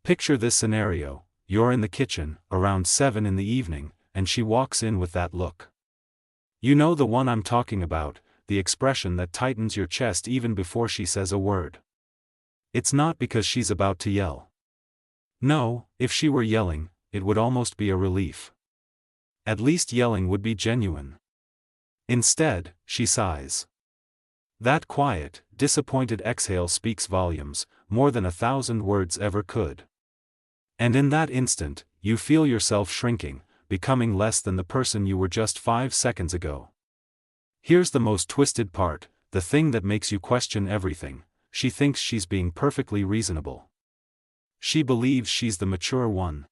Picture this scenario: you're in the kitchen, around 7 in the evening, and she walks in with that look. You know the one I'm talking about, the expression that tightens your chest even before she says a word. It's not because she's about to yell. No, if she were yelling, it would almost be a relief. At least yelling would be genuine. Instead, she sighs. That quiet, disappointed exhale speaks volumes, more than 1,000 words ever could. And in that instant, you feel yourself shrinking, becoming less than the person you were just 5 seconds ago. Here's the most twisted part, the thing that makes you question everything: she thinks she's being perfectly reasonable. She believes she's the mature one,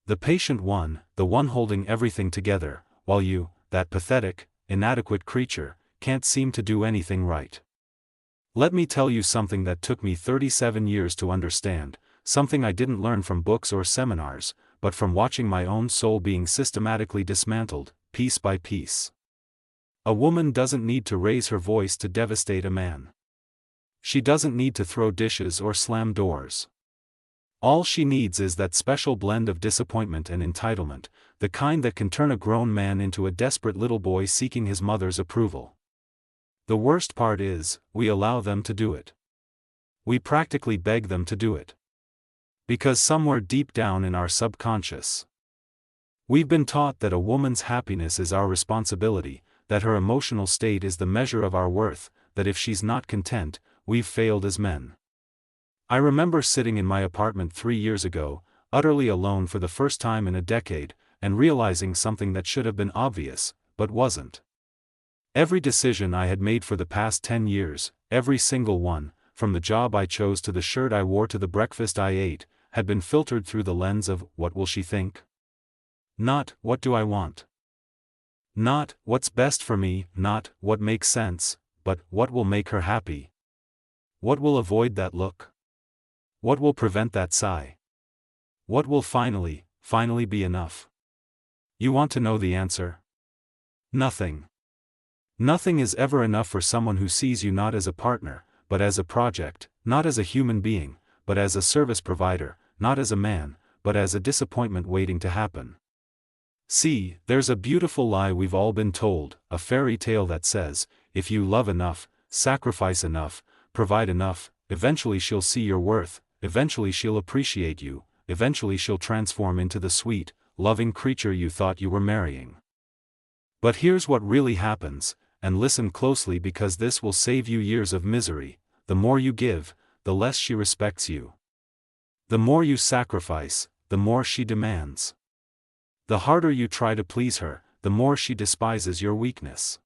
the patient one, the one holding everything together, while you, that pathetic, inadequate creature, can't seem to do anything right. Let me tell you something that took me 37 years to understand, something I didn't learn from books or seminars, but from watching my own soul being systematically dismantled, piece by piece. A woman doesn't need to raise her voice to devastate a man. She doesn't need to throw dishes or slam doors. All she needs is that special blend of disappointment and entitlement, the kind that can turn a grown man into a desperate little boy seeking his mother's approval. The worst part is, we allow them to do it. We practically beg them to do it. Because somewhere deep down in our subconscious, we've been taught that a woman's happiness is our responsibility, that her emotional state is the measure of our worth, that if she's not content, we've failed as men. I remember sitting in my apartment 3 years ago, utterly alone for the first time in a decade, and realizing something that should have been obvious, but wasn't. Every decision I had made for the past 10 years, every single one, from the job I chose to the shirt I wore to the breakfast I ate, had been filtered through the lens of, what will she think? Not, what do I want? Not, what's best for me, not, what makes sense, but, what will make her happy? What will avoid that look? What will prevent that sigh? What will finally be enough? You want to know the answer? Nothing. Nothing is ever enough for someone who sees you not as a partner, but as a project, not as a human being, but as a service provider, not as a man, but as a disappointment waiting to happen. See, there's a beautiful lie we've all been told, a fairy tale that says, if you love enough, sacrifice enough, provide enough, eventually she'll see your worth, eventually she'll appreciate you, eventually she'll transform into the sweet, loving creature you thought you were marrying. But here's what really happens, and listen closely because this will save you years of misery: the more you give, the less she respects you. The more you sacrifice, the more she demands. The harder you try to please her, the more she despises your weakness.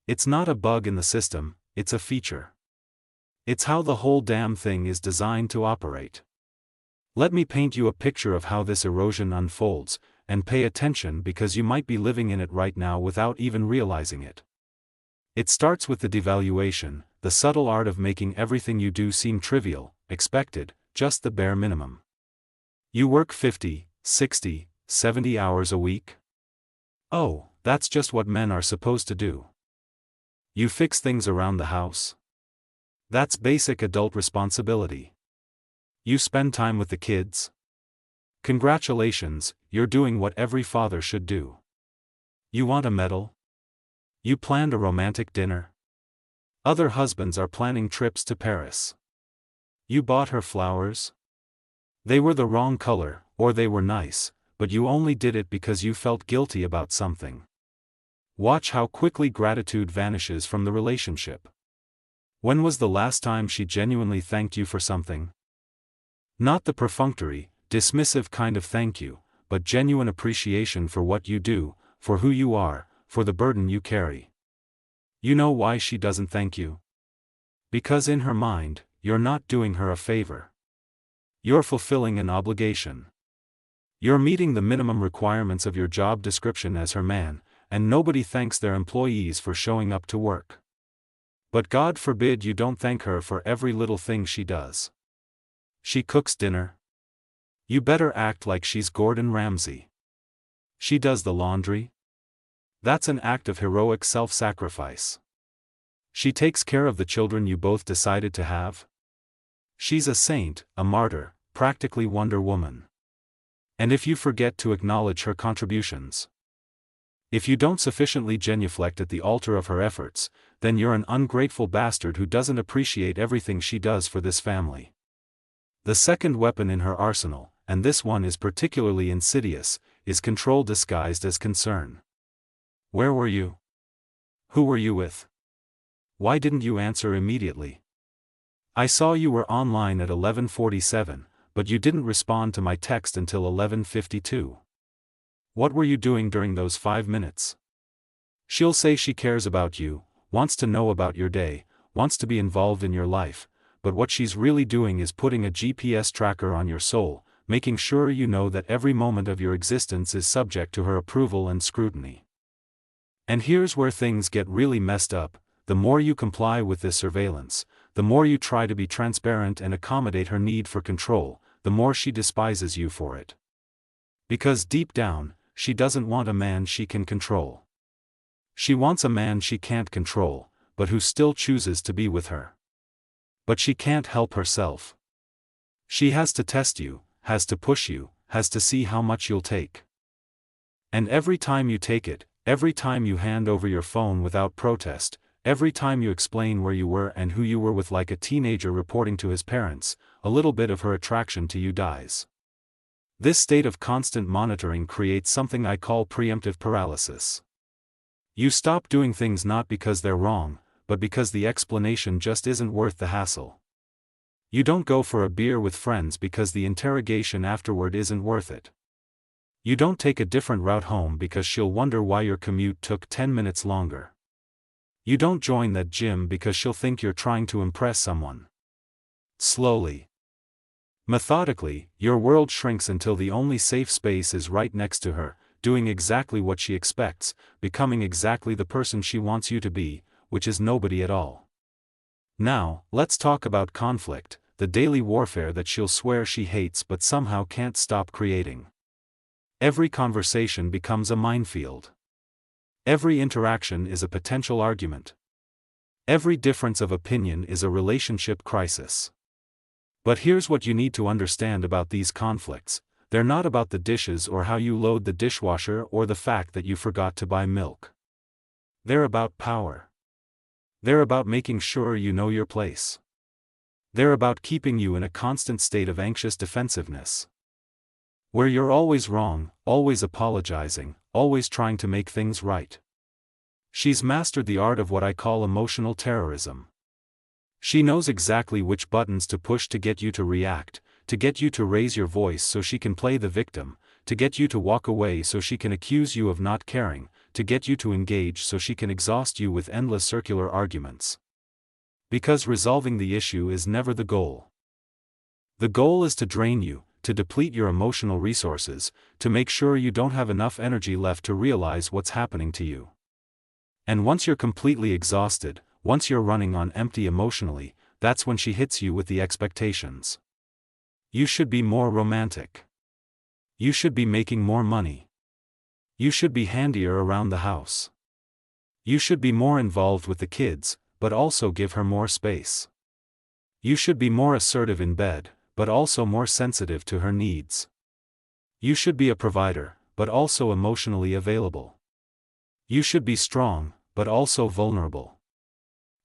It's not a bug in the system, it's a feature. It's how the whole damn thing is designed to operate. Let me paint you a picture of how this erosion unfolds, and pay attention because you might be living in it right now without even realizing it. It starts with the devaluation, the subtle art of making everything you do seem trivial, expected, just the bare minimum. You work 50, 60, 70 hours a week? Oh, that's just what men are supposed to do. You fix things around the house? That's basic adult responsibility. You spend time with the kids? Congratulations, you're doing what every father should do. You want a medal? You planned a romantic dinner? Other husbands are planning trips to Paris. You bought her flowers? They were the wrong color, or they were nice, but you only did it because you felt guilty about something. Watch how quickly gratitude vanishes from the relationship. When was the last time she genuinely thanked you for something? Not the perfunctory, dismissive kind of thank you, but genuine appreciation for what you do, for who you are, for the burden you carry. You know why she doesn't thank you? Because in her mind, you're not doing her a favor. You're fulfilling an obligation. You're meeting the minimum requirements of your job description as her man, and nobody thanks their employees for showing up to work. But God forbid you don't thank her for every little thing she does. She cooks dinner. You better act like she's Gordon Ramsay. She does the laundry. That's an act of heroic self-sacrifice. She takes care of the children you both decided to have. She's a saint, a martyr, practically Wonder Woman. And if you forget to acknowledge her contributions, if you don't sufficiently genuflect at the altar of her efforts, then you're an ungrateful bastard who doesn't appreciate everything she does for this family. The second weapon in her arsenal, and this one is particularly insidious, is control disguised as concern. Where were you? Who were you with? Why didn't you answer immediately? I saw you were online at 11:47, but you didn't respond to my text until 11:52. What were you doing during those 5 minutes? She'll say she cares about you, wants to know about your day, wants to be involved in your life, but what she's really doing is putting a GPS tracker on your soul, making sure you know that every moment of your existence is subject to her approval and scrutiny. And here's where things get really messed up: the more you comply with this surveillance, the more you try to be transparent and accommodate her need for control, the more she despises you for it. Because deep down, she doesn't want a man she can control. She wants a man she can't control, but who still chooses to be with her. But she can't help herself. She has to test you, has to push you, has to see how much you'll take. And every time you take it, every time you hand over your phone without protest, every time you explain where you were and who you were with like a teenager reporting to his parents, a little bit of her attraction to you dies. This state of constant monitoring creates something I call preemptive paralysis. You stop doing things not because they're wrong, but because the explanation just isn't worth the hassle. You don't go for a beer with friends because the interrogation afterward isn't worth it. You don't take a different route home because she'll wonder why your commute took 10 minutes longer. You don't join that gym because she'll think you're trying to impress someone. Slowly, methodically, your world shrinks until the only safe space is right next to her, doing exactly what she expects, becoming exactly the person she wants you to be, which is nobody at all. Now, let's talk about conflict, the daily warfare that she'll swear she hates but somehow can't stop creating. Every conversation becomes a minefield. Every interaction is a potential argument. Every difference of opinion is a relationship crisis. But here's what you need to understand about these conflicts: they're not about the dishes or how you load the dishwasher or the fact that you forgot to buy milk. They're about power. They're about making sure you know your place. They're about keeping you in a constant state of anxious defensiveness, where you're always wrong, always apologizing, always trying to make things right. She's mastered the art of what I call emotional terrorism. She knows exactly which buttons to push to get you to react, to get you to raise your voice so she can play the victim, to get you to walk away so she can accuse you of not caring, to get you to engage so she can exhaust you with endless circular arguments. Because resolving the issue is never the goal. The goal is to drain you, to deplete your emotional resources, to make sure you don't have enough energy left to realize what's happening to you. And once you're completely exhausted, once you're running on empty emotionally, that's when she hits you with the expectations. You should be more romantic. You should be making more money. You should be handier around the house. You should be more involved with the kids, but also give her more space. You should be more assertive in bed, but also more sensitive to her needs. You should be a provider, but also emotionally available. You should be strong, but also vulnerable.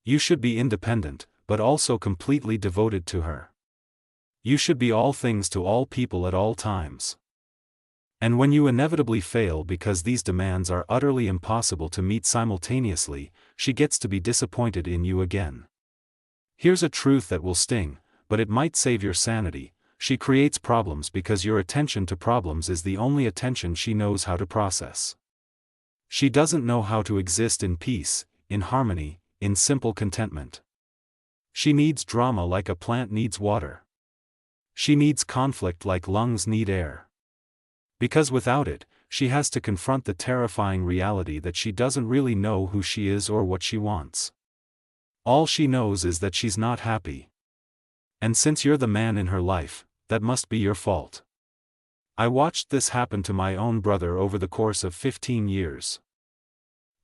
You should be independent, but also completely devoted to her. You should be all things to all people at all times. And when you inevitably fail because these demands are utterly impossible to meet simultaneously, she gets to be disappointed in you again. Here's a truth that will sting, but it might save your sanity: she creates problems because your attention to problems is the only attention she knows how to process. She doesn't know how to exist in peace, in harmony, in simple contentment. She needs drama like a plant needs water. She needs conflict like lungs need air. Because without it, she has to confront the terrifying reality that she doesn't really know who she is or what she wants. All she knows is that she's not happy. And since you're the man in her life, that must be your fault. I watched this happen to my own brother over the course of 15 years.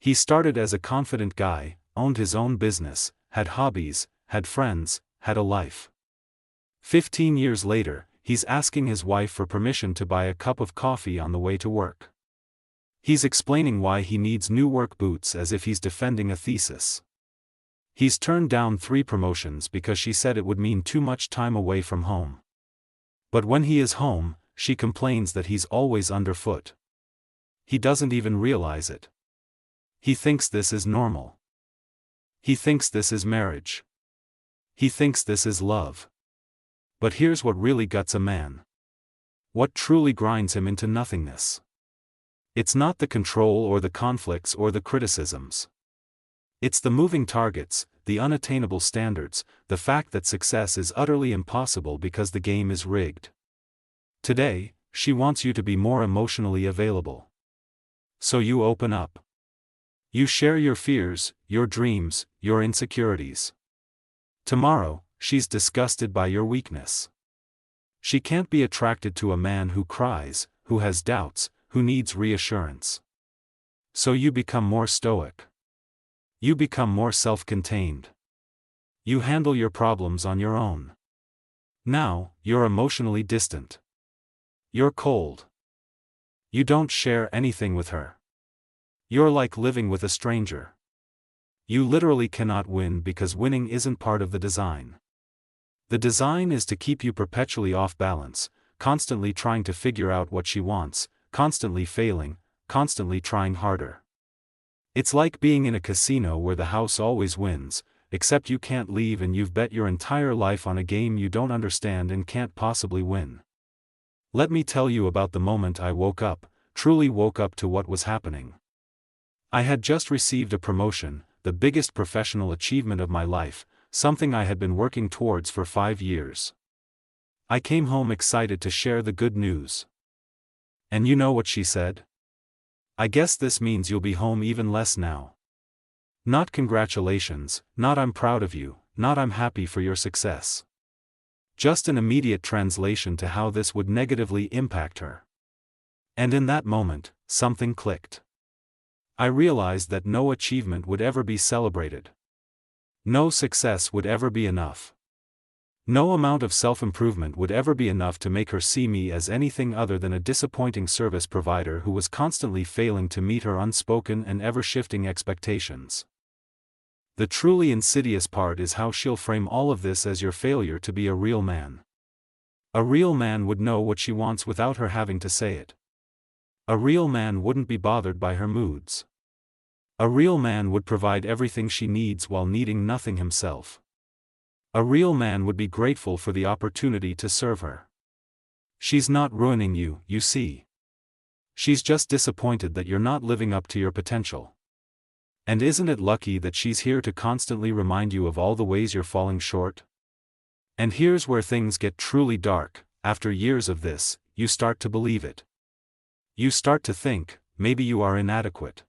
He started as a confident guy, owned his own business, had hobbies, had friends, had a life. 15 years later, he's asking his wife for permission to buy a cup of coffee on the way to work. He's explaining why he needs new work boots as if he's defending a thesis. He's turned down 3 promotions because she said it would mean too much time away from home. But when he is home, she complains that he's always underfoot. He doesn't even realize it. He thinks this is normal. He thinks this is marriage. He thinks this is love. But here's what really guts a man. What truly grinds him into nothingness. It's not the control or the conflicts or the criticisms. It's the moving targets, the unattainable standards, the fact that success is utterly impossible because the game is rigged. Today, she wants you to be more emotionally available. So you open up. You share your fears, your dreams, your insecurities. Tomorrow, she's disgusted by your weakness. She can't be attracted to a man who cries, who has doubts, who needs reassurance. So you become more stoic. You become more self-contained. You handle your problems on your own. Now, you're emotionally distant. You're cold. You don't share anything with her. You're like living with a stranger. You literally cannot win because winning isn't part of the design. The design is to keep you perpetually off balance, constantly trying to figure out what she wants, constantly failing, constantly trying harder. It's like being in a casino where the house always wins, except you can't leave and you've bet your entire life on a game you don't understand and can't possibly win. Let me tell you about the moment I woke up, truly woke up to what was happening. I had just received a promotion, the biggest professional achievement of my life, something I had been working towards for 5 years. I came home excited to share the good news. And you know what she said? I guess this means you'll be home even less now. Not congratulations, not I'm proud of you, not I'm happy for your success. Just an immediate translation to how this would negatively impact her. And in that moment, something clicked. I realized that no achievement would ever be celebrated. No success would ever be enough. No amount of self-improvement would ever be enough to make her see me as anything other than a disappointing service provider who was constantly failing to meet her unspoken and ever-shifting expectations. The truly insidious part is how she'll frame all of this as your failure to be a real man. A real man would know what she wants without her having to say it. A real man wouldn't be bothered by her moods. A real man would provide everything she needs while needing nothing himself. A real man would be grateful for the opportunity to serve her. She's not ruining you, you see. She's just disappointed that you're not living up to your potential. And isn't it lucky that she's here to constantly remind you of all the ways you're falling short? And here's where things get truly dark. After years of this, you start to believe it. You start to think, maybe you are inadequate.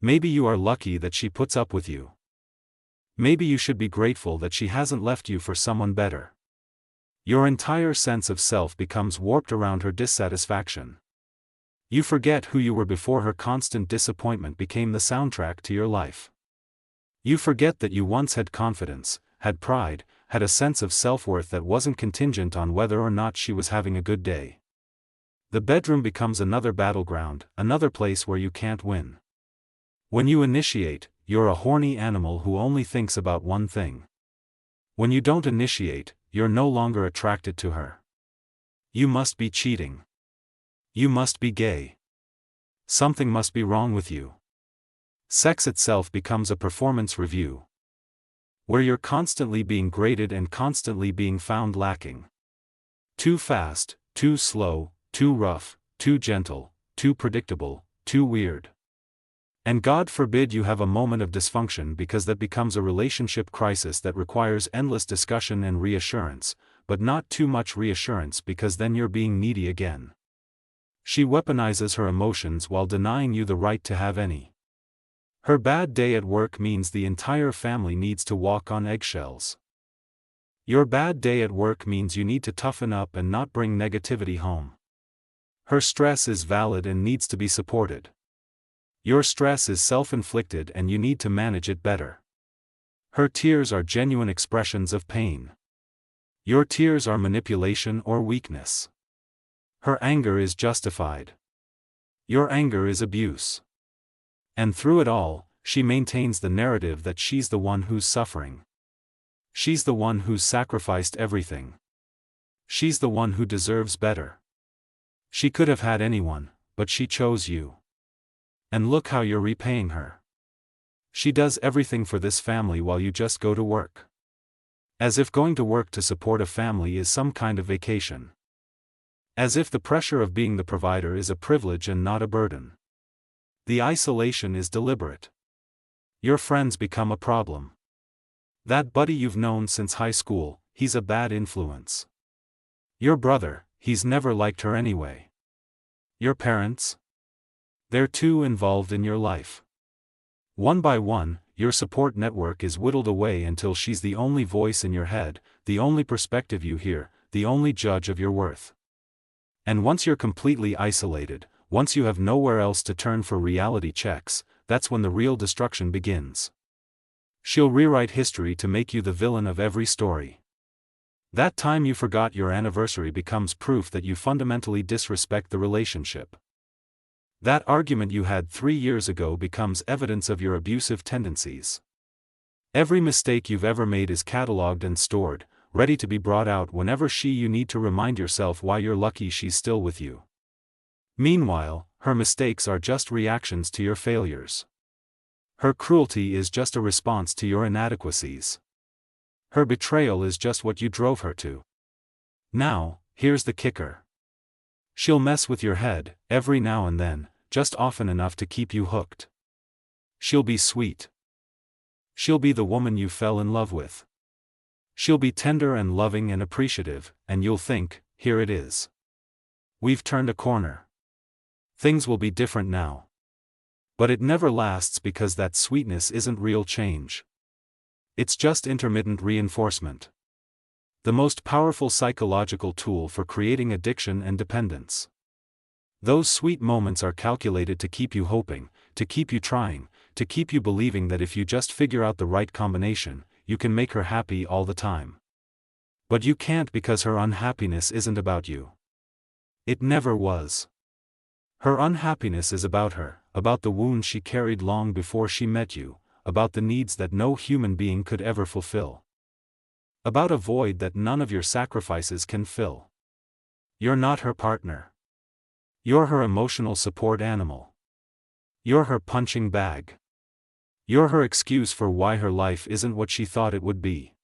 Maybe you are lucky that she puts up with you. Maybe you should be grateful that she hasn't left you for someone better. Your entire sense of self becomes warped around her dissatisfaction. You forget who you were before her constant disappointment became the soundtrack to your life. You forget that you once had confidence, had pride, had a sense of self-worth that wasn't contingent on whether or not she was having a good day. The bedroom becomes another battleground, another place where you can't win. When you initiate, you're a horny animal who only thinks about one thing. When you don't initiate, you're no longer attracted to her. You must be cheating. You must be gay. Something must be wrong with you. Sex itself becomes a performance review, where you're constantly being graded and constantly being found lacking. Too fast, too slow, too rough, too gentle, too predictable, too weird. And God forbid you have a moment of dysfunction because that becomes a relationship crisis that requires endless discussion and reassurance, but not too much reassurance because then you're being needy again. She weaponizes her emotions while denying you the right to have any. Her bad day at work means the entire family needs to walk on eggshells. Your bad day at work means you need to toughen up and not bring negativity home. Her stress is valid and needs to be supported. Your stress is self-inflicted and you need to manage it better. Her tears are genuine expressions of pain. Your tears are manipulation or weakness. Her anger is justified. Your anger is abuse. And through it all, she maintains the narrative that she's the one who's suffering. She's the one who's sacrificed everything. She's the one who deserves better. She could have had anyone, but she chose you. And look how you're repaying her. She does everything for this family while you just go to work. As if going to work to support a family is some kind of vacation. As if the pressure of being the provider is a privilege and not a burden. The isolation is deliberate. Your friends become a problem. That buddy you've known since high school, he's a bad influence. Your brother, he's never liked her anyway. Your parents? They're too involved in your life. One by one, your support network is whittled away until she's the only voice in your head, the only perspective you hear, the only judge of your worth. And once you're completely isolated, once you have nowhere else to turn for reality checks, that's when the real destruction begins. She'll rewrite history to make you the villain of every story. That time you forgot your anniversary becomes proof that you fundamentally disrespect the relationship. That argument you had 3 years ago becomes evidence of your abusive tendencies. Every mistake you've ever made is catalogued and stored, ready to be brought out whenever you need to remind yourself why you're lucky she's still with you. Meanwhile, her mistakes are just reactions to your failures. Her cruelty is just a response to your inadequacies. Her betrayal is just what you drove her to. Now, here's the kicker. She'll mess with your head, every now and then, just often enough to keep you hooked. She'll be sweet. She'll be the woman you fell in love with. She'll be tender and loving and appreciative, and you'll think, here it is. We've turned a corner. Things will be different now. But it never lasts because that sweetness isn't real change. It's just intermittent reinforcement. The most powerful psychological tool for creating addiction and dependence. Those sweet moments are calculated to keep you hoping, to keep you trying, to keep you believing that if you just figure out the right combination, you can make her happy all the time. But you can't because her unhappiness isn't about you. It never was. Her unhappiness is about her, about the wounds she carried long before she met you, about the needs that no human being could ever fulfill. About a void that none of your sacrifices can fill. You're not her partner. You're her emotional support animal. You're her punching bag. You're her excuse for why her life isn't what she thought it would be.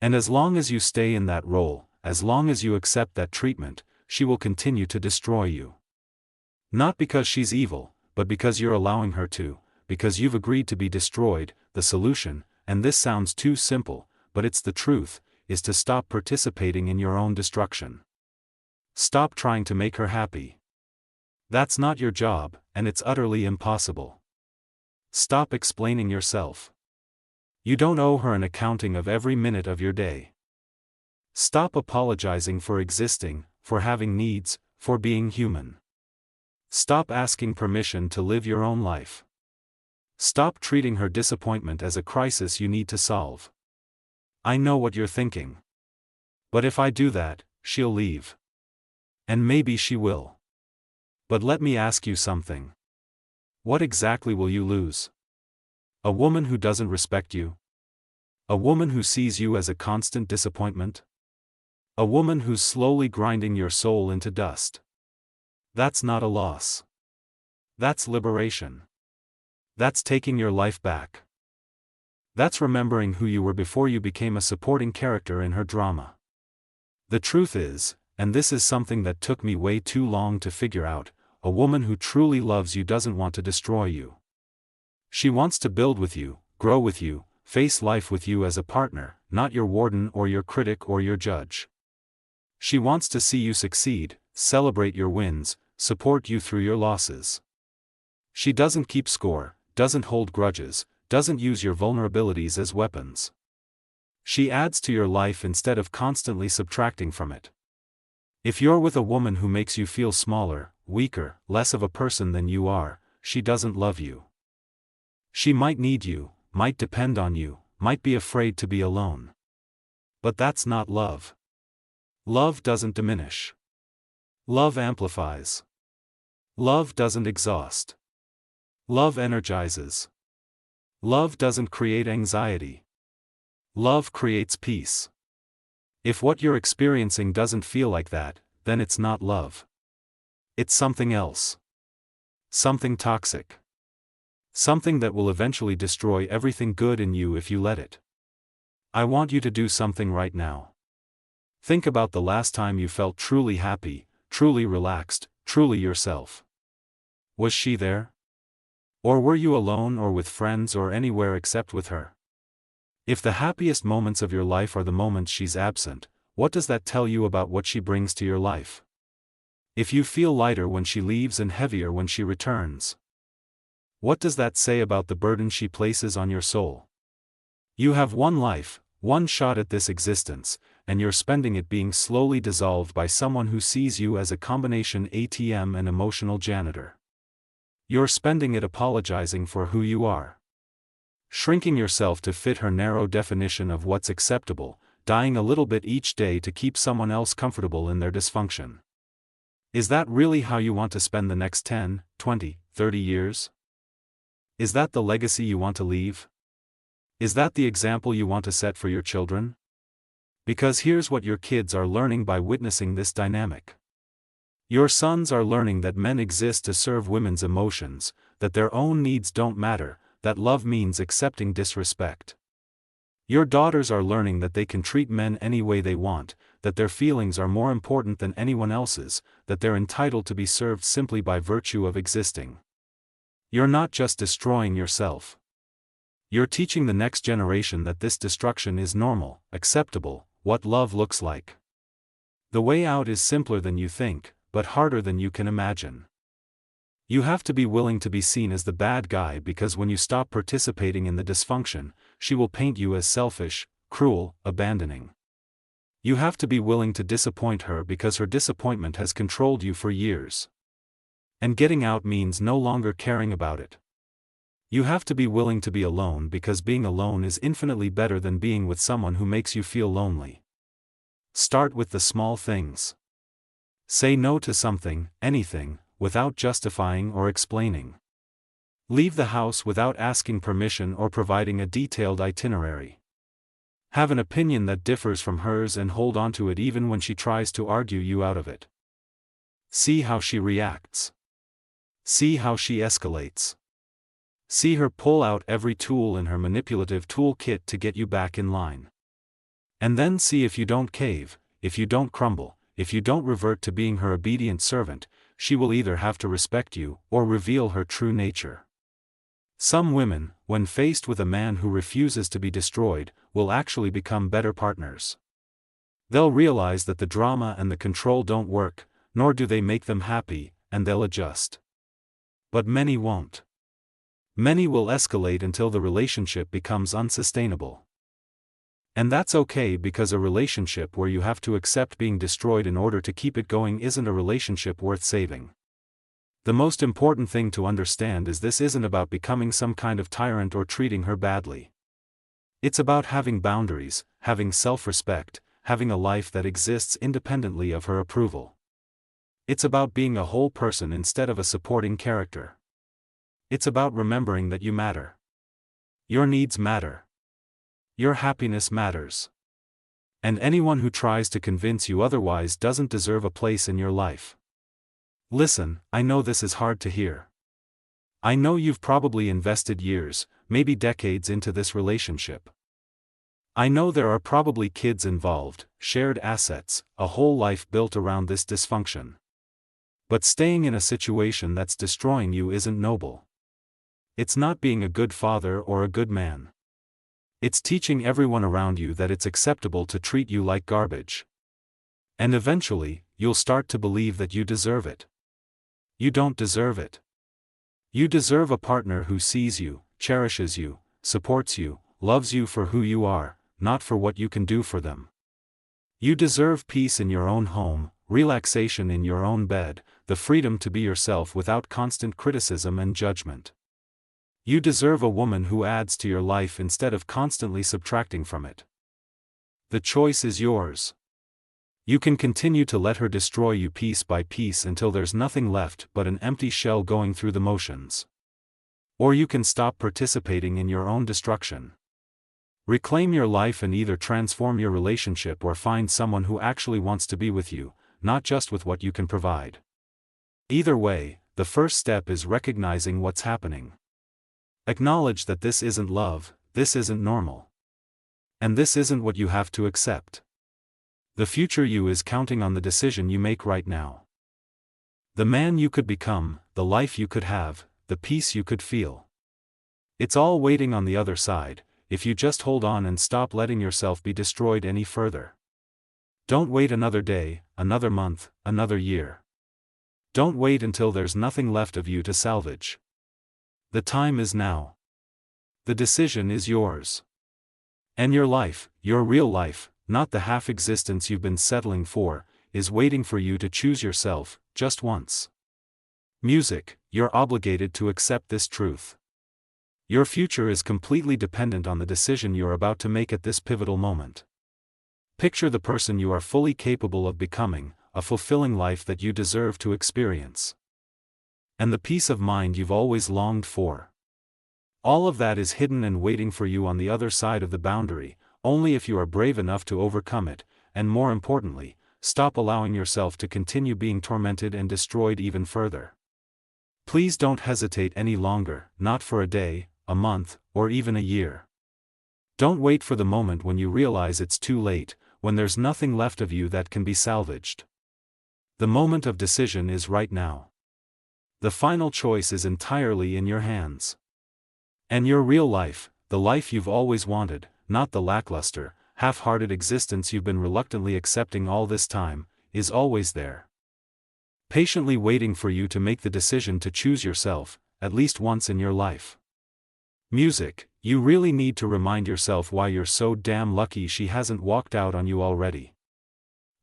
And as long as you stay in that role, as long as you accept that treatment, she will continue to destroy you. Not because she's evil, but because you're allowing her to, because you've agreed to be destroyed. The solution, and this sounds too simple, but it's the truth, is to stop participating in your own destruction. Stop trying to make her happy. That's not your job, and it's utterly impossible. Stop explaining yourself. You don't owe her an accounting of every minute of your day. Stop apologizing for existing, for having needs, for being human. Stop asking permission to live your own life. Stop treating her disappointment as a crisis you need to solve. I know what you're thinking. But if I do that, she'll leave. And maybe she will. But let me ask you something. What exactly will you lose? A woman who doesn't respect you? A woman who sees you as a constant disappointment? A woman who's slowly grinding your soul into dust? That's not a loss. That's liberation. That's taking your life back. That's remembering who you were before you became a supporting character in her drama. The truth is, and this is something that took me way too long to figure out, a woman who truly loves you doesn't want to destroy you. She wants to build with you, grow with you, face life with you as a partner, not your warden or your critic or your judge. She wants to see you succeed, celebrate your wins, support you through your losses. She doesn't keep score, doesn't hold grudges, doesn't use your vulnerabilities as weapons. She adds to your life instead of constantly subtracting from it. If you're with a woman who makes you feel smaller, weaker, less of a person than you are, she doesn't love you. She might need you, might depend on you, might be afraid to be alone. But that's not love. Love doesn't diminish. Love amplifies. Love doesn't exhaust. Love energizes. Love doesn't create anxiety. Love creates peace. If what you're experiencing doesn't feel like that, then it's not love. It's something else. Something toxic. Something that will eventually destroy everything good in you if you let it. I want you to do something right now. Think about the last time you felt truly happy, truly relaxed, truly yourself. Was she there? Or were you alone or with friends or anywhere except with her? If the happiest moments of your life are the moments she's absent, what does that tell you about what she brings to your life? If you feel lighter when she leaves and heavier when she returns, what does that say about the burden she places on your soul? You have one life, one shot at this existence, and you're spending it being slowly dissolved by someone who sees you as a combination ATM and emotional janitor. You're spending it apologizing for who you are. Shrinking yourself to fit her narrow definition of what's acceptable, dying a little bit each day to keep someone else comfortable in their dysfunction. Is that really how you want to spend the next 10, 20, 30 years? Is that the legacy you want to leave? Is that the example you want to set for your children? Because here's what your kids are learning by witnessing this dynamic. Your sons are learning that men exist to serve women's emotions, that their own needs don't matter, that love means accepting disrespect. Your daughters are learning that they can treat men any way they want, that their feelings are more important than anyone else's, that they're entitled to be served simply by virtue of existing. You're not just destroying yourself. You're teaching the next generation that this destruction is normal, acceptable, what love looks like. The way out is simpler than you think, but harder than you can imagine. You have to be willing to be seen as the bad guy, because when you stop participating in the dysfunction, she will paint you as selfish, cruel, abandoning. You have to be willing to disappoint her because her disappointment has controlled you for years. And getting out means no longer caring about it. You have to be willing to be alone because being alone is infinitely better than being with someone who makes you feel lonely. Start with the small things. Say no to something, anything, without justifying or explaining. Leave the house without asking permission or providing a detailed itinerary. Have an opinion that differs from hers and hold on to it even when she tries to argue you out of it. See how she reacts. See how she escalates. See her pull out every tool in her manipulative toolkit to get you back in line. And then see if you don't cave, if you don't crumble, if you don't revert to being her obedient servant, she will either have to respect you or reveal her true nature. Some women, when faced with a man who refuses to be destroyed, will actually become better partners. They'll realize that the drama and the control don't work, nor do they make them happy, and they'll adjust. But many won't. Many will escalate until the relationship becomes unsustainable. And that's okay, because a relationship where you have to accept being destroyed in order to keep it going isn't a relationship worth saving. The most important thing to understand is this isn't about becoming some kind of tyrant or treating her badly. It's about having boundaries, having self-respect, having a life that exists independently of her approval. It's about being a whole person instead of a supporting character. It's about remembering that you matter. Your needs matter. Your happiness matters. And anyone who tries to convince you otherwise doesn't deserve a place in your life. Listen, I know this is hard to hear. I know you've probably invested years, maybe decades into this relationship. I know there are probably kids involved, shared assets, a whole life built around this dysfunction. But staying in a situation that's destroying you isn't noble. It's not being a good father or a good man. It's teaching everyone around you that it's acceptable to treat you like garbage. And eventually, you'll start to believe that you deserve it. You don't deserve it. You deserve a partner who sees you, cherishes you, supports you, loves you for who you are, not for what you can do for them. You deserve peace in your own home, relaxation in your own bed, the freedom to be yourself without constant criticism and judgment. You deserve a woman who adds to your life instead of constantly subtracting from it. The choice is yours. You can continue to let her destroy you piece by piece until there's nothing left but an empty shell going through the motions. Or you can stop participating in your own destruction. Reclaim your life and either transform your relationship or find someone who actually wants to be with you, not just with what you can provide. Either way, the first step is recognizing what's happening. Acknowledge that this isn't love, this isn't normal. And this isn't what you have to accept. The future you is counting on the decision you make right now. The man you could become, the life you could have, the peace you could feel. It's all waiting on the other side, if you just hold on and stop letting yourself be destroyed any further. Don't wait another day, another month, another year. Don't wait until there's nothing left of you to salvage. The time is now. The decision is yours. And your life, your real life, not the half-existence you've been settling for, is waiting for you to choose yourself, just once. Music, you're obligated to accept this truth. Your future is completely dependent on the decision you're about to make at this pivotal moment. Picture the person you are fully capable of becoming, a fulfilling life that you deserve to experience. And the peace of mind you've always longed for. All of that is hidden and waiting for you on the other side of the boundary, only if you are brave enough to overcome it, and more importantly, stop allowing yourself to continue being tormented and destroyed even further. Please don't hesitate any longer, not for a day, a month, or even a year. Don't wait for the moment when you realize it's too late, when there's nothing left of you that can be salvaged. The moment of decision is right now. The final choice is entirely in your hands. And your real life, the life you've always wanted, not the lackluster, half-hearted existence you've been reluctantly accepting all this time, is always there. Patiently waiting for you to make the decision to choose yourself, at least once in your life. Music, you really need to remind yourself why you're so damn lucky she hasn't walked out on you already.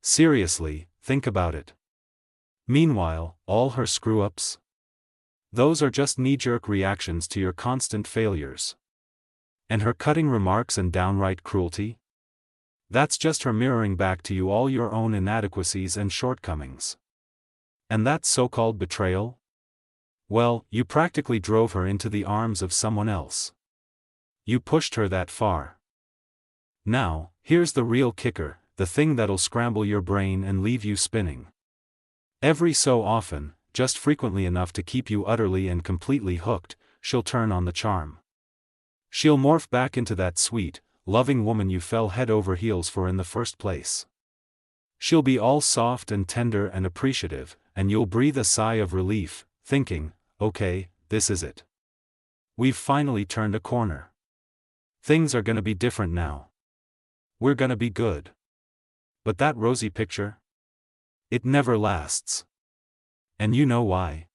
Seriously, think about it. Meanwhile, all her screw-ups? Those are just knee-jerk reactions to your constant failures. And her cutting remarks and downright cruelty? That's just her mirroring back to you all your own inadequacies and shortcomings. And that so-called betrayal? Well, you practically drove her into the arms of someone else. You pushed her that far. Now, here's the real kicker, the thing that'll scramble your brain and leave you spinning. Every so often, just frequently enough to keep you utterly and completely hooked, she'll turn on the charm. She'll morph back into that sweet, loving woman you fell head over heels for in the first place. She'll be all soft and tender and appreciative, and you'll breathe a sigh of relief, thinking, okay, this is it. We've finally turned a corner. Things are gonna be different now. We're gonna be good. But that rosy picture? It never lasts. And you know why?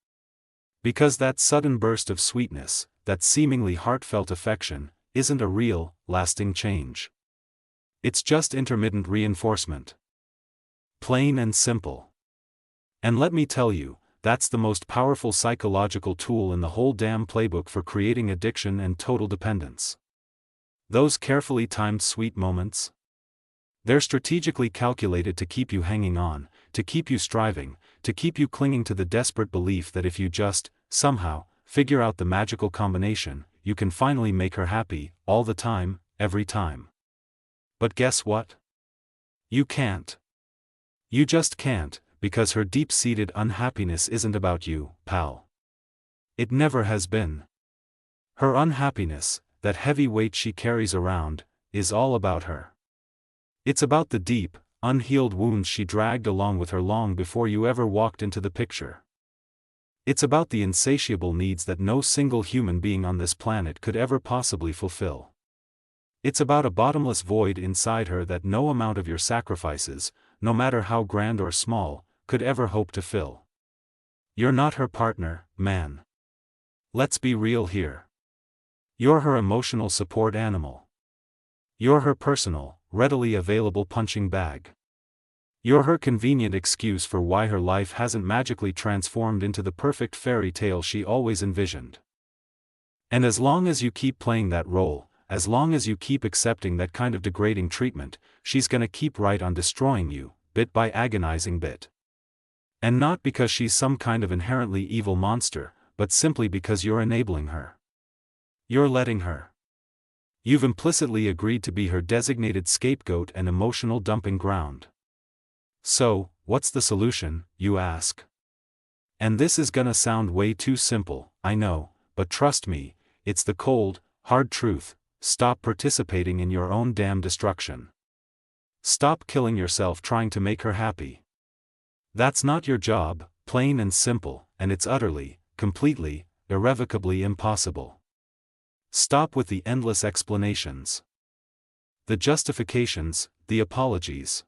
Because that sudden burst of sweetness, that seemingly heartfelt affection, isn't a real, lasting change. It's just intermittent reinforcement. Plain and simple. And let me tell you, that's the most powerful psychological tool in the whole damn playbook for creating addiction and total dependence. Those carefully timed sweet moments? They're strategically calculated to keep you hanging on, to keep you striving, to keep you clinging to the desperate belief that if you just, somehow, figure out the magical combination, you can finally make her happy, all the time, every time. But guess what? You can't. You just can't, because her deep-seated unhappiness isn't about you, pal. It never has been. Her unhappiness, that heavy weight she carries around, is all about her. It's about the deep, unhealed wounds she dragged along with her long before you ever walked into the picture. It's about the insatiable needs that no single human being on this planet could ever possibly fulfill. It's about a bottomless void inside her that no amount of your sacrifices, no matter how grand or small, could ever hope to fill. You're not her partner, man. Let's be real here. You're her emotional support animal. You're her personal, readily available punching bag. You're her convenient excuse for why her life hasn't magically transformed into the perfect fairy tale she always envisioned. And as long as you keep playing that role, as long as you keep accepting that kind of degrading treatment, she's gonna keep right on destroying you, bit by agonizing bit. And not because she's some kind of inherently evil monster, but simply because you're enabling her. You're letting her. You've implicitly agreed to be her designated scapegoat and emotional dumping ground. So, what's the solution, you ask? And this is gonna sound way too simple, I know, but trust me, it's the cold, hard truth: stop participating in your own damn destruction. Stop killing yourself trying to make her happy. That's not your job, plain and simple, and it's utterly, completely, irrevocably impossible. Stop with the endless explanations. The justifications, the apologies.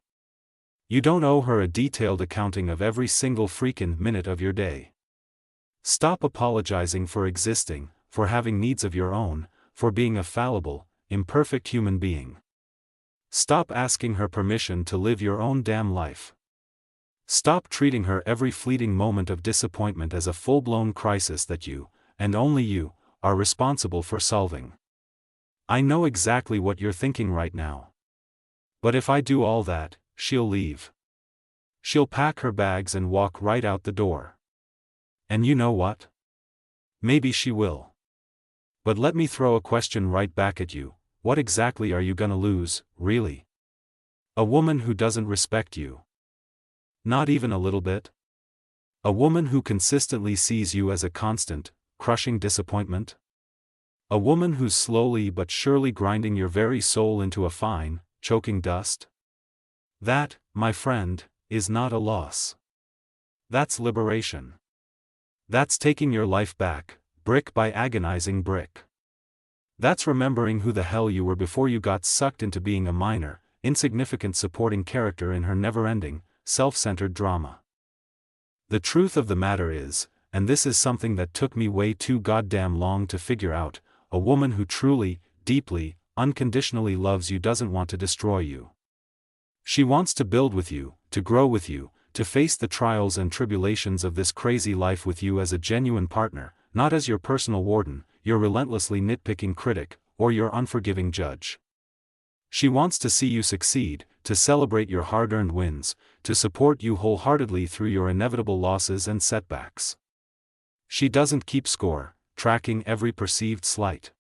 You don't owe her a detailed accounting of every single freaking minute of your day. Stop apologizing for existing, for having needs of your own, for being a fallible, imperfect human being. Stop asking her permission to live your own damn life. Stop treating her every fleeting moment of disappointment as a full-blown crisis that you, and only you, are responsible for solving. I know exactly what you're thinking right now. But if I do all that, she'll leave. She'll pack her bags and walk right out the door. And you know what? Maybe she will. But let me throw a question right back at you: what exactly are you gonna lose, really? A woman who doesn't respect you? Not even a little bit? A woman who consistently sees you as a constant, crushing disappointment? A woman who's slowly but surely grinding your very soul into a fine, choking dust? That, my friend, is not a loss. That's liberation. That's taking your life back, brick by agonizing brick. That's remembering who the hell you were before you got sucked into being a minor, insignificant supporting character in her never-ending, self-centered drama. The truth of the matter is, and this is something that took me way too goddamn long to figure out, a woman who truly, deeply, unconditionally loves you doesn't want to destroy you. She wants to build with you, to grow with you, to face the trials and tribulations of this crazy life with you as a genuine partner, not as your personal warden, your relentlessly nitpicking critic, or your unforgiving judge. She wants to see you succeed, to celebrate your hard-earned wins, to support you wholeheartedly through your inevitable losses and setbacks. She doesn't keep score, tracking every perceived slight.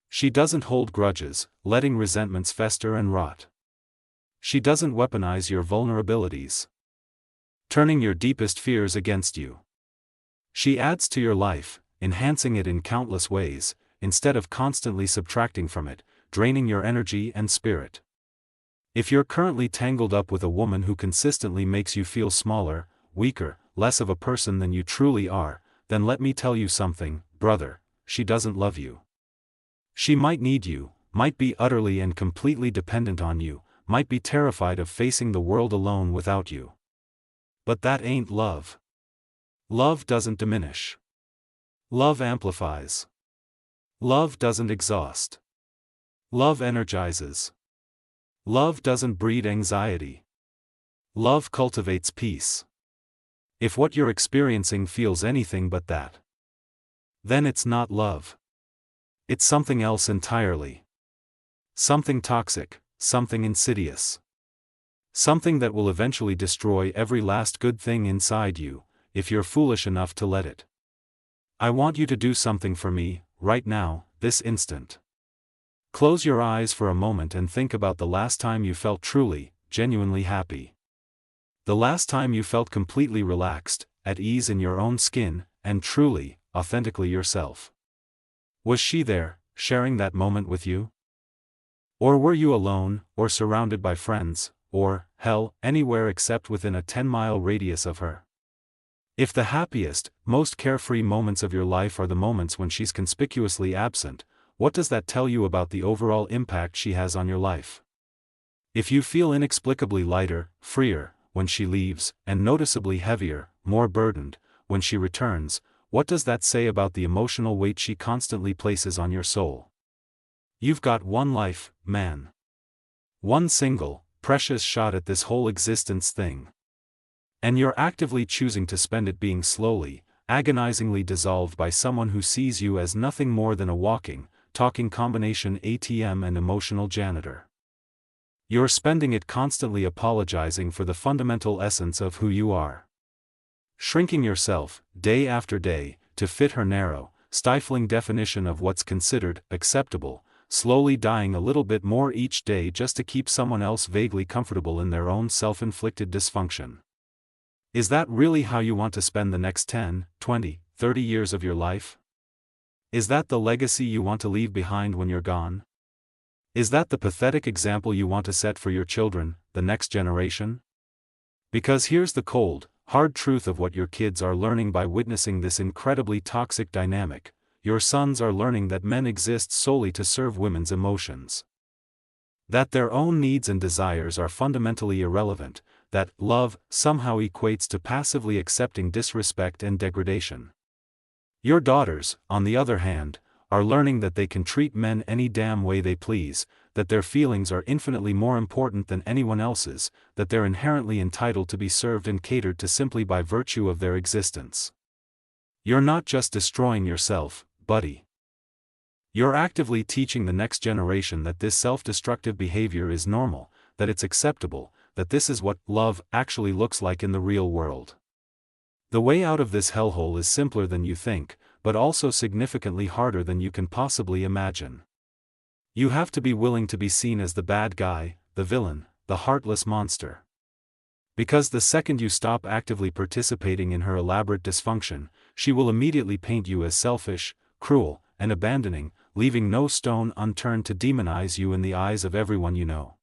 She doesn't hold grudges, letting resentments fester and rot. She doesn't weaponize your vulnerabilities, turning your deepest fears against you. She adds to your life, enhancing it in countless ways, instead of constantly subtracting from it, draining your energy and spirit. If you're currently tangled up with a woman who consistently makes you feel smaller, weaker, less of a person than you truly are, then let me tell you something, brother: she doesn't love you. She might need you, might be utterly and completely dependent on you, might be terrified of facing the world alone without you. But that ain't love. Love doesn't diminish. Love amplifies. Love doesn't exhaust. Love energizes. Love doesn't breed anxiety. Love cultivates peace. If what you're experiencing feels anything but that, then it's not love. It's something else entirely. Something toxic, something insidious. Something that will eventually destroy every last good thing inside you, if you're foolish enough to let it. I want you to do something for me, right now, this instant. Close your eyes for a moment and think about the last time you felt truly, genuinely happy. The last time you felt completely relaxed, at ease in your own skin, and truly, authentically yourself. Was she there, sharing that moment with you? Or were you alone, or surrounded by friends, or, hell, anywhere except within a 10-mile radius of her? If the happiest, most carefree moments of your life are the moments when she's conspicuously absent, what does that tell you about the overall impact she has on your life? If you feel inexplicably lighter, freer, when she leaves, and noticeably heavier, more burdened, when she returns, what does that say about the emotional weight she constantly places on your soul? You've got one life, man. One single, precious shot at this whole existence thing. And you're actively choosing to spend it being slowly, agonizingly dissolved by someone who sees you as nothing more than a walking, talking combination ATM and emotional janitor. You're spending it constantly apologizing for the fundamental essence of who you are. Shrinking yourself, day after day, to fit her narrow, stifling definition of what's considered acceptable, slowly dying a little bit more each day just to keep someone else vaguely comfortable in their own self-inflicted dysfunction. Is that really how you want to spend the next 10, 20, 30 years of your life? Is that the legacy you want to leave behind when you're gone? Is that the pathetic example you want to set for your children, the next generation? Because here's the cold, hard truth of what your kids are learning by witnessing this incredibly toxic dynamic. Your sons are learning that men exist solely to serve women's emotions. That their own needs and desires are fundamentally irrelevant, that love somehow equates to passively accepting disrespect and degradation. Your daughters, on the other hand, are learning that they can treat men any damn way they please, that their feelings are infinitely more important than anyone else's, that they're inherently entitled to be served and catered to simply by virtue of their existence. You're not just destroying yourself, buddy. You're actively teaching the next generation that this self-destructive behavior is normal, that it's acceptable, that this is what love actually looks like in the real world. The way out of this hellhole is simpler than you think, but also significantly harder than you can possibly imagine. You have to be willing to be seen as the bad guy, the villain, the heartless monster. Because the second you stop actively participating in her elaborate dysfunction, she will immediately paint you as selfish, cruel, and abandoning, leaving no stone unturned to demonize you in the eyes of everyone you know.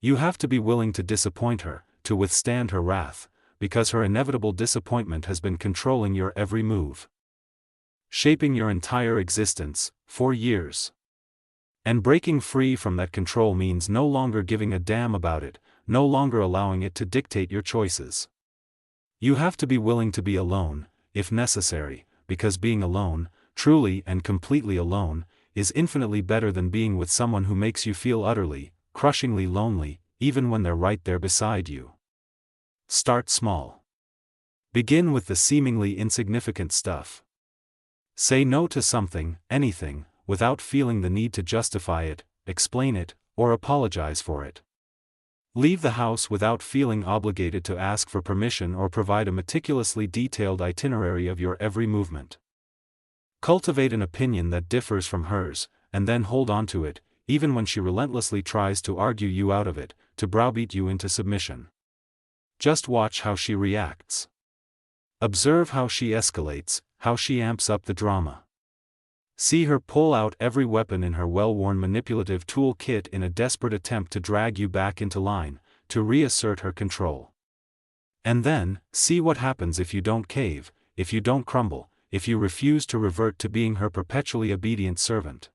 You have to be willing to disappoint her, to withstand her wrath, because her inevitable disappointment has been controlling your every move, shaping your entire existence, for years. And breaking free from that control means no longer giving a damn about it, no longer allowing it to dictate your choices. You have to be willing to be alone, if necessary, because being alone, truly and completely alone, is infinitely better than being with someone who makes you feel utterly, crushingly lonely, even when they're right there beside you. Start small. Begin with the seemingly insignificant stuff. Say no to something, anything, without feeling the need to justify it, explain it, or apologize for it. Leave the house without feeling obligated to ask for permission or provide a meticulously detailed itinerary of your every movement. Cultivate an opinion that differs from hers, and then hold on to it, even when she relentlessly tries to argue you out of it, to browbeat you into submission. Just watch how she reacts. Observe how she escalates, how she amps up the drama. See her pull out every weapon in her well-worn manipulative tool kit in a desperate attempt to drag you back into line, to reassert her control. And then, see what happens if you don't cave, if you don't crumble, if you refuse to revert to being her perpetually obedient servant.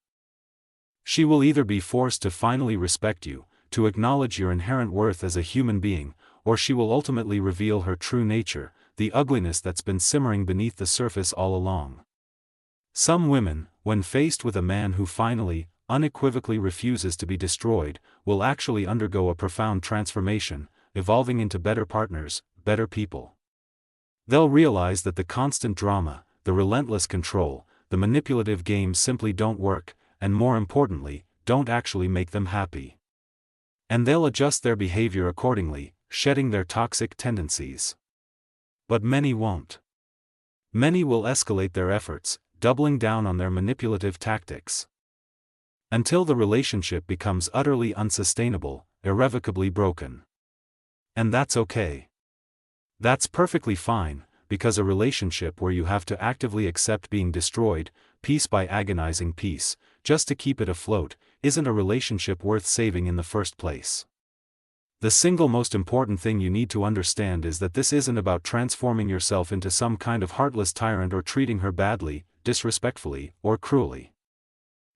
She will either be forced to finally respect you, to acknowledge your inherent worth as a human being, or she will ultimately reveal her true nature, the ugliness that's been simmering beneath the surface all along. Some women, when faced with a man who finally, unequivocally refuses to be destroyed, will actually undergo a profound transformation, evolving into better partners, better people. They'll realize that the constant drama, the relentless control, the manipulative games simply don't work, and more importantly, don't actually make them happy. And they'll adjust their behavior accordingly, shedding their toxic tendencies. But many won't. Many will escalate their efforts, doubling down on their manipulative tactics, until the relationship becomes utterly unsustainable, irrevocably broken. And that's okay. That's perfectly fine, because a relationship where you have to actively accept being destroyed, piece by agonizing piece, just to keep it afloat, isn't a relationship worth saving in the first place. The single most important thing you need to understand is that this isn't about transforming yourself into some kind of heartless tyrant or treating her badly, disrespectfully, or cruelly.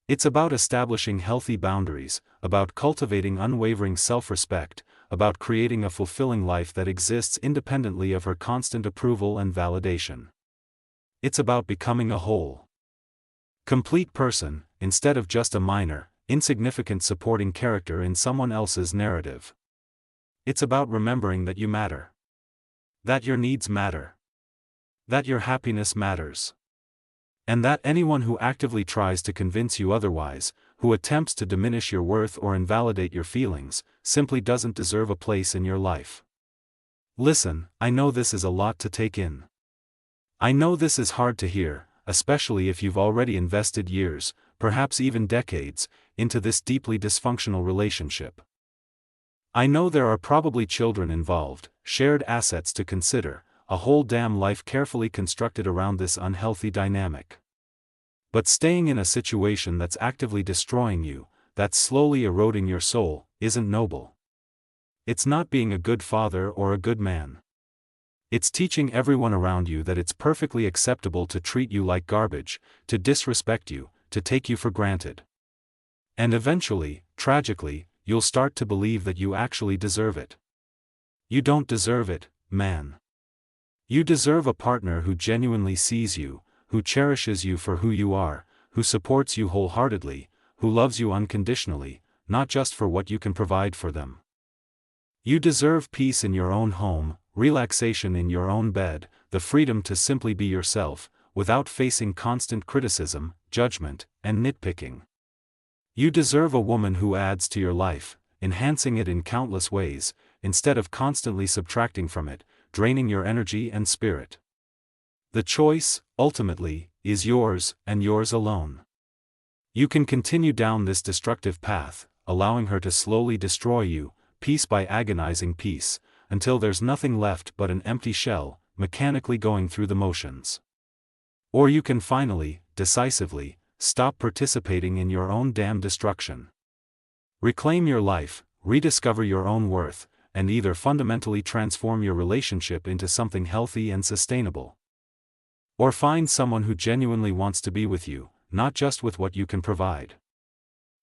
It's about establishing healthy boundaries, about cultivating unwavering self-respect, about creating a fulfilling life that exists independently of her constant approval and validation. It's about becoming a whole, complete person, instead of just a minor, insignificant supporting character in someone else's narrative. It's about remembering that you matter. That your needs matter. That your happiness matters. And that anyone who actively tries to convince you otherwise, who attempts to diminish your worth or invalidate your feelings, simply doesn't deserve a place in your life. Listen, I know this is a lot to take in. I know this is hard to hear, especially if you've already invested years, perhaps even decades, into this deeply dysfunctional relationship. I know there are probably children involved, shared assets to consider, a whole damn life carefully constructed around this unhealthy dynamic. But staying in a situation that's actively destroying you, that's slowly eroding your soul, isn't noble. It's not being a good father or a good man. It's teaching everyone around you that it's perfectly acceptable to treat you like garbage, to disrespect you, to take you for granted. And eventually, tragically, you'll start to believe that you actually deserve it. You don't deserve it, man. You deserve a partner who genuinely sees you, who cherishes you for who you are, who supports you wholeheartedly, who loves you unconditionally, not just for what you can provide for them. You deserve peace in your own home, relaxation in your own bed, the freedom to simply be yourself, without facing constant criticism, judgment, and nitpicking. You deserve a woman who adds to your life, enhancing it in countless ways, instead of constantly subtracting from it, draining your energy and spirit. The choice, ultimately, is yours, and yours alone. You can continue down this destructive path, allowing her to slowly destroy you, piece by agonizing piece, until there's nothing left but an empty shell, mechanically going through the motions. Or you can finally, decisively, stop participating in your own damn destruction. Reclaim your life, rediscover your own worth, and either fundamentally transform your relationship into something healthy and sustainable. Or find someone who genuinely wants to be with you, not just with what you can provide.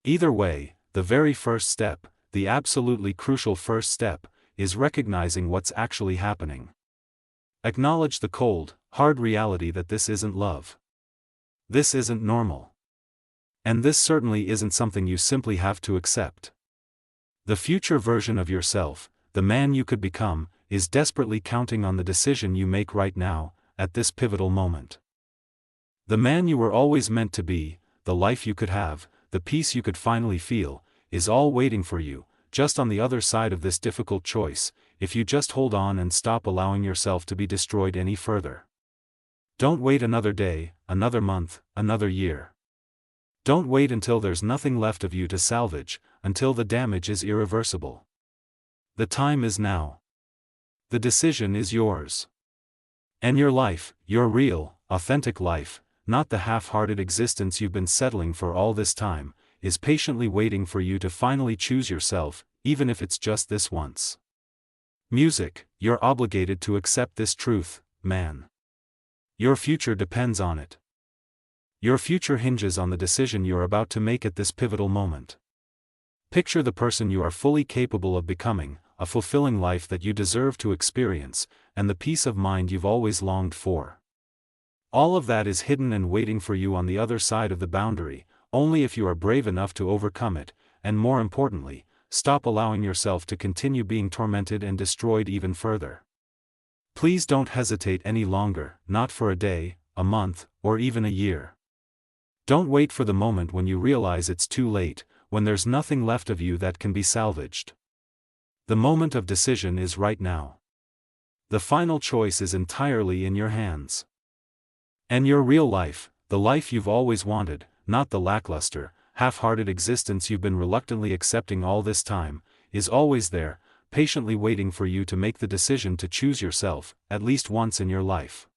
Either way, the very first step, the absolutely crucial first step, is recognizing what's actually happening. Acknowledge the cold, hard reality that this isn't love. This isn't normal. And this certainly isn't something you simply have to accept. The future version of yourself, the man you could become, is desperately counting on the decision you make right now, at this pivotal moment. The man you were always meant to be, the life you could have, the peace you could finally feel, is all waiting for you, just on the other side of this difficult choice, if you just hold on and stop allowing yourself to be destroyed any further. Don't wait another day, another month, another year. Don't wait until there's nothing left of you to salvage, until the damage is irreversible. The time is now. The decision is yours. And your life, your real, authentic life, not the half-hearted existence you've been settling for all this time, is patiently waiting for you to finally choose yourself, even if it's just this once. Music, you're obligated to accept this truth, man. Your future depends on it. Your future hinges on the decision you're about to make at this pivotal moment. Picture the person you are fully capable of becoming, a fulfilling life that you deserve to experience, and the peace of mind you've always longed for. All of that is hidden and waiting for you on the other side of the boundary, only if you are brave enough to overcome it, and more importantly, stop allowing yourself to continue being tormented and destroyed even further. Please don't hesitate any longer, not for a day, a month, or even a year. Don't wait for the moment when you realize it's too late, when there's nothing left of you that can be salvaged. The moment of decision is right now. The final choice is entirely in your hands. And your real life, the life you've always wanted, not the lackluster, half-hearted existence you've been reluctantly accepting all this time, is always there, patiently waiting for you to make the decision to choose yourself, at least once in your life.